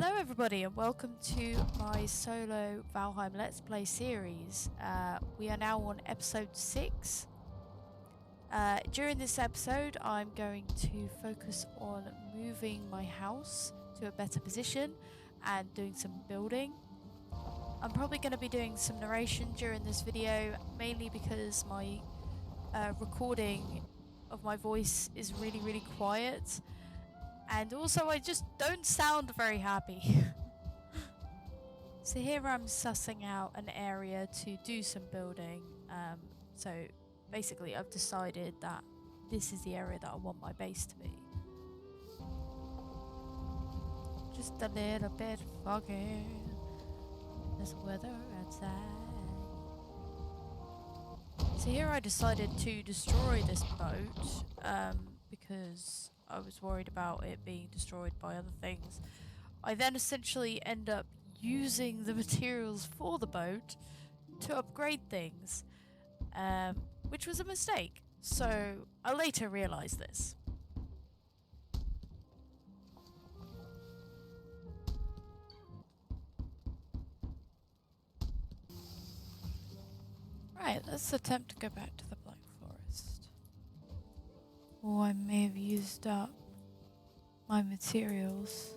Hello everybody and welcome to my solo Valheim Let's Play series. We are now on episode 6. During this episode I'm going to focus on moving my house to a better position and doing some building. I'm probably going to be doing some narration during this video, mainly because my recording of my voice is really quiet. And also I just don't sound very happy. So here I'm sussing out an area to do some building. So basically I've decided that this is the area that I want my base to be. Just a little bit foggy. There's weather outside. So here I decided to destroy this boat because I was worried about it being destroyed by other things. I then essentially end up using the materials for the boat to upgrade things, which was a mistake. So I later realised this. Right, let's attempt to go back to the Black Forest. Oh, I may have used up my materials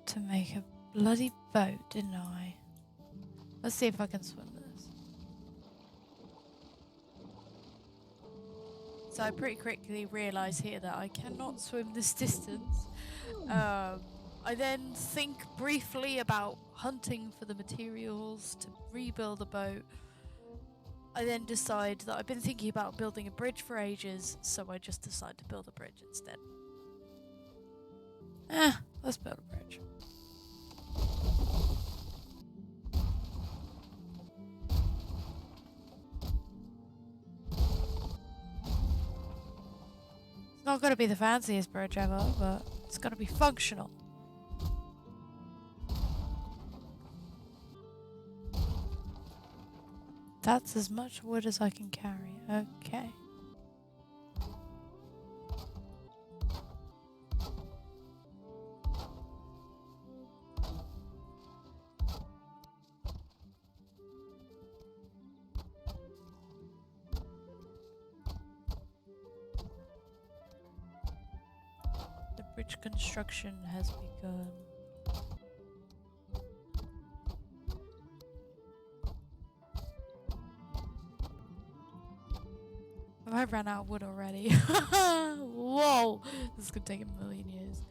to make a bloody boat, didn't I? Let's see if I can swim this. So I pretty quickly realise here that I cannot swim this distance. I then think briefly about hunting for the materials to rebuild the boat. I then decide that I've been thinking about building a bridge for ages, so I just decide to build a bridge instead. Let's build a bridge. It's not going to be the fanciest bridge ever, but it's going to be functional. That's as much wood as I can carry. Okay. The bridge construction has begun. I ran out of wood already. Whoa! This is gonna take a million years.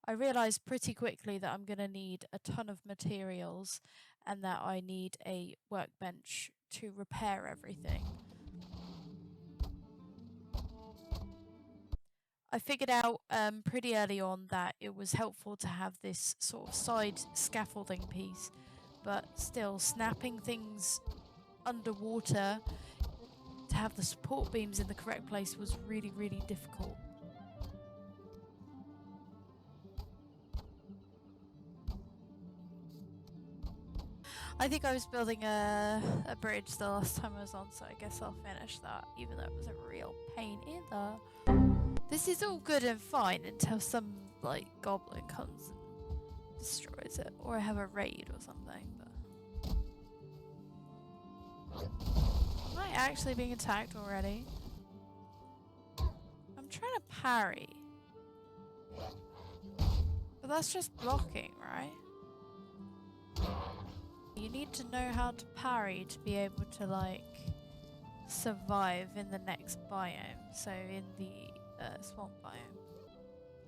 I realised pretty quickly that I'm gonna need a ton of materials and that I need a workbench to repair everything. I figured out pretty early on that it was helpful to have this sort of side scaffolding piece, but still snapping things underwater to have the support beams in the correct place was really difficult. I think I was building a bridge the last time I was on, so I guess I'll finish that, even though it was a real pain in the... This is all good and fine until some, like, goblin comes and destroys it, or I have a raid or something, but... Am I actually being attacked already? I'm trying to parry. But that's just blocking, right? You need to know how to parry to be able to, like, survive in the next biome. So in the swamp biome.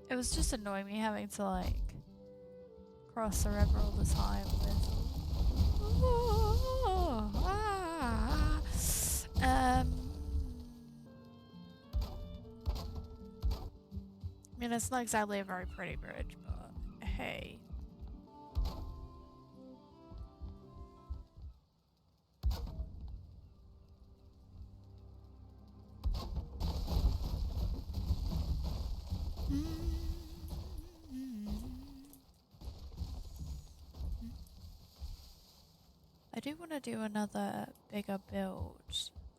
It was just annoying me having to, like, cross the river all the time with... I mean, it's not exactly a very pretty bridge, but hey. I do want to do another bigger build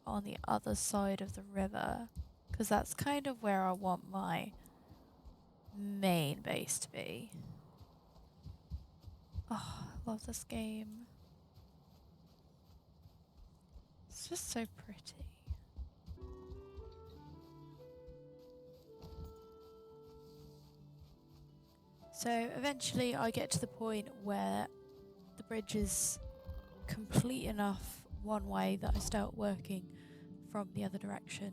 on the other side of the river, because that's kind of where I want my main base to be. Oh, I love this game. It's just so pretty. So eventually I get to the point where the bridge is complete enough one way that I start working from the other direction.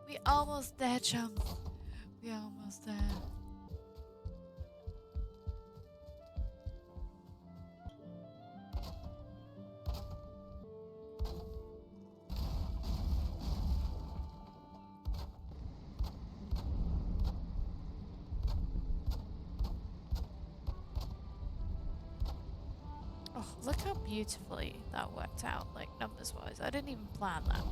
We almost there, chums. We almost there. Oh, look how beautifully that worked out, like numbers-wise. I didn't even plan that.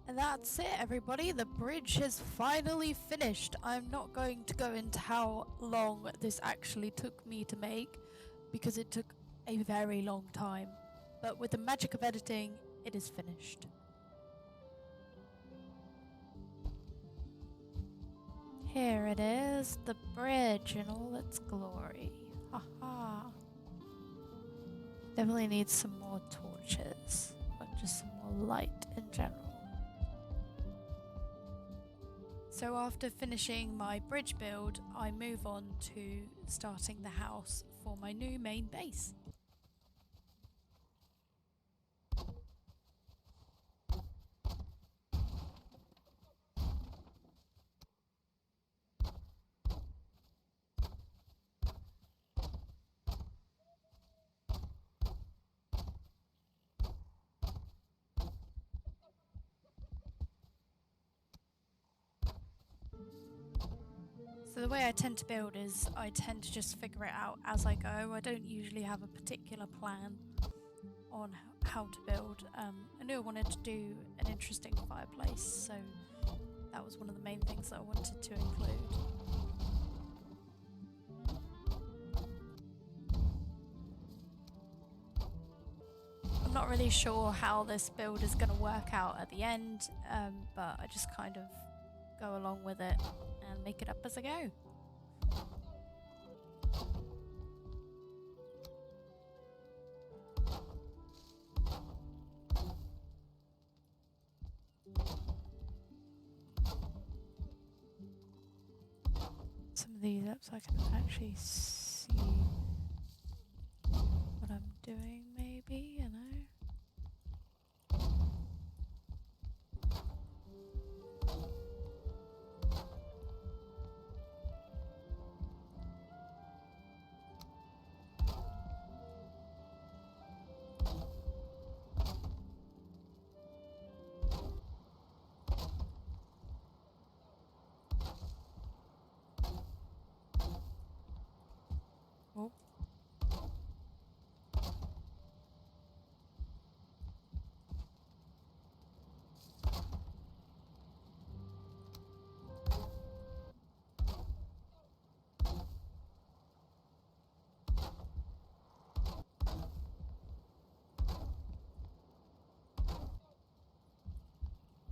And that's it, everybody. The bridge has finally finished. I'm not going to go into how long this actually took me to make, because it took a very long time. But with the magic of editing, it is finished. Here it is, the bridge in all its glory. Haha. Definitely needs some more torches, or just some more light in general. So after finishing my bridge build, I move on to starting the house for my new main base. So the way I tend to build is I tend to just figure it out as I go. I don't usually have a particular plan on how to build. I knew I wanted to do an interesting fireplace, so that was one of the main things that I wanted to include. I'm not really sure how this build is going to work out at the end, but I just kind of go along with it and make it up as I go. Some of these up so I can actually see what I'm doing, maybe, you know? Oh.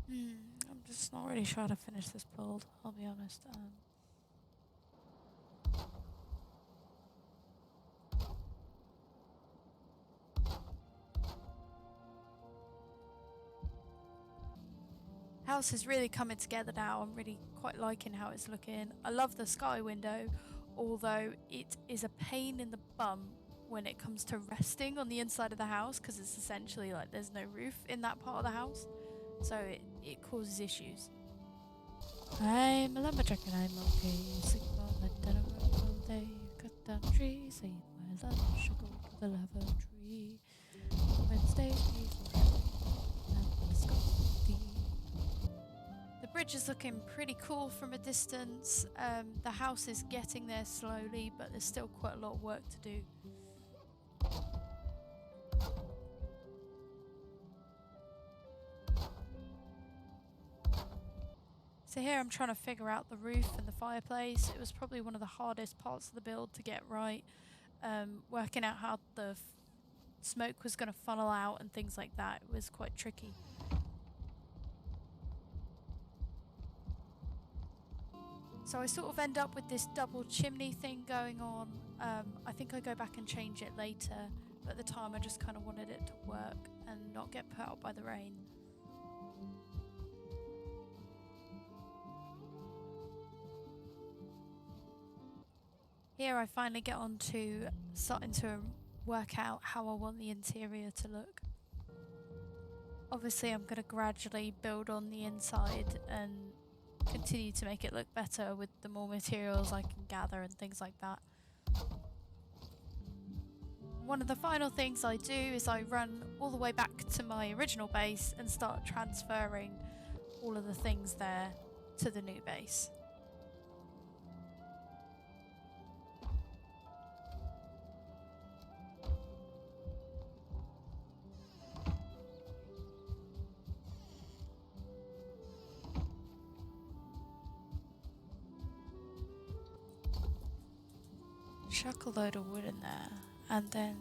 I'm just not really sure how to finish this build, I'll be honest. House is really coming together now. I'm really quite liking how it's looking. I love the sky window, although it is a pain in the bum when it comes to resting on the inside of the house, because it's essentially like there's no roof in that part of the house, so it causes issues. I'm a lumberjack and I'm okay. Sleep on the dead of all day. Cut down trees, eat my lunch, go to the lavatory. Wednesday, the bridge is looking pretty cool from a distance. The house is getting there slowly, but there's still quite a lot of work to do. So here I'm trying to figure out the roof and the fireplace. It was probably one of the hardest parts of the build to get right. Working out how the smoke was going to funnel out and things like that. It was quite tricky. So I sort of end up with this double chimney thing going on. I think I go back and change it later, but at the time I just kind of wanted it to work and not get put out by the rain. Here I finally get on to starting to work out how I want the interior to look. Obviously I'm going to gradually build on the inside and continue to make it look better with the more materials I can gather and things like that. One of the final things I do is I run all the way back to my original base and start transferring all of the things there to the new base. Chuck a load of wood in there and then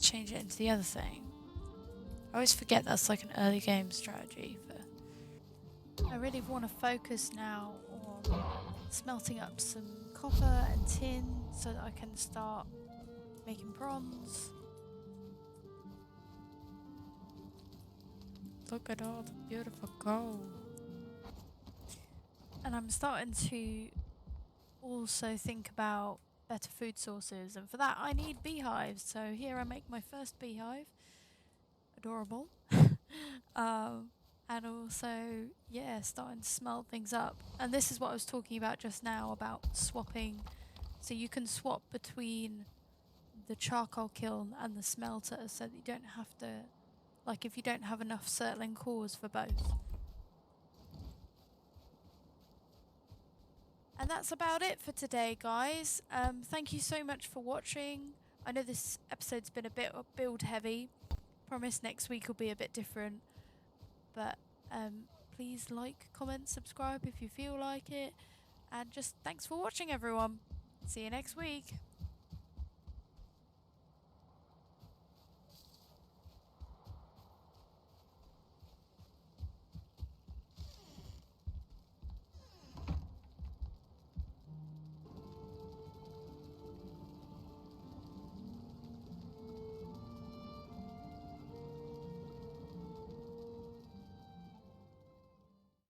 change it into the other thing. I always forget that's like an early game strategy. I really want to focus now on smelting up some copper and tin so that I can start making bronze. Look at all the beautiful gold. And I'm starting to also think about better food sources, and for that I need beehives. So here I make my first beehive. Adorable. And also, yeah, starting to smelt things up. And this is what I was talking about just now about swapping. So you can swap between the charcoal kiln and the smelter so that you don't have to, like if you don't have enough certain cores for both. And that's about it for today, guys. Thank you so much for watching. I know this episode's been a bit build heavy. Promise next week will be a bit different. But please like, comment, subscribe if you feel like it. And just thanks for watching, everyone. See you next week.